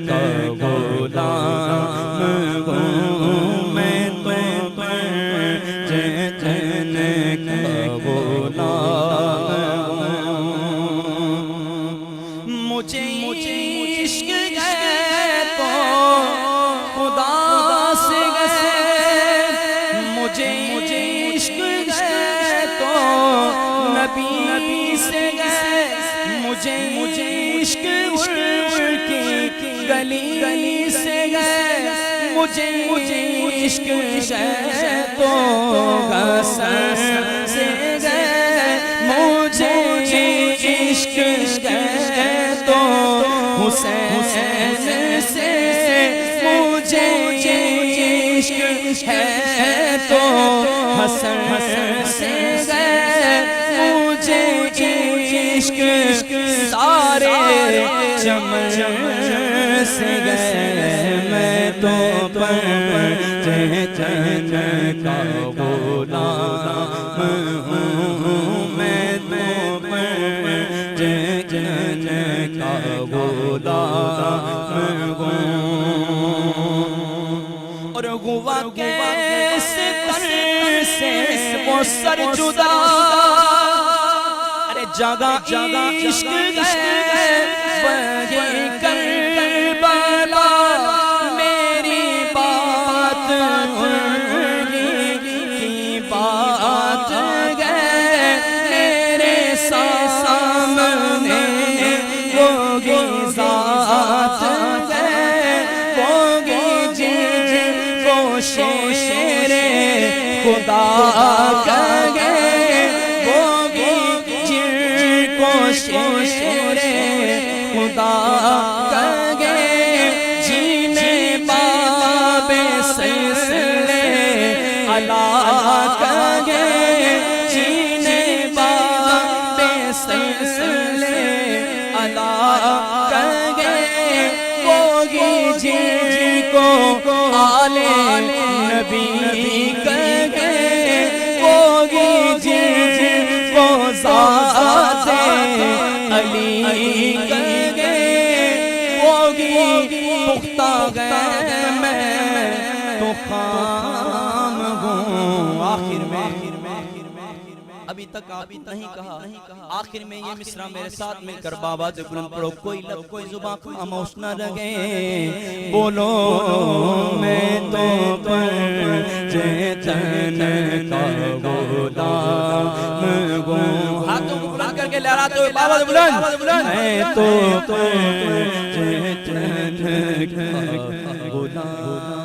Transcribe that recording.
کا غلام ہوں میں تو چین کا غلام ہوں مجھے عشق ہے تو خدا سے ہے مجھے عشق ہے تو نبی سے ہے مجھے عشق کی گلی سے ہے مجھے عشق ہے تو حسن سے ہے مجھے عشق ہے تو حسین سے مجھے عشق ہے تو حسن سے ہے مجھے عشق سارے چمن سے گئے میں تو چین کا غلام ہوں میں تو چین کا غلام ہوں اور ہوا کیسے تن سے وہ سر جدا ارے جگہ عشق ہے بغیر کربلا میری بات کی بات ہے میرے سامنے ہوگی ذات ہے ہوگی جن کو شیر خدا کہے شیر خدا کہے جینے باب سلسلے علا کہے جینے باب سلسلے علا کہے ہوگی جن کو آل نبی کہے ہوگی جن کو ذات علی کہے ہوگی پختہ غیر میں تو خام ہوں آخر میں ابھی تک آپ نہیں کہا آخر میں یہ مصرع میرے ساتھ مل کر بابا سے بلند پڑھو کوئی لب کوئی زباں خاموش نہ رہے بولو میں تو چین کا غلام ہوں ہاتھوں کو بلند کر کے لہراتے ہوئے بابا سے بلند میں تو چین کا غلام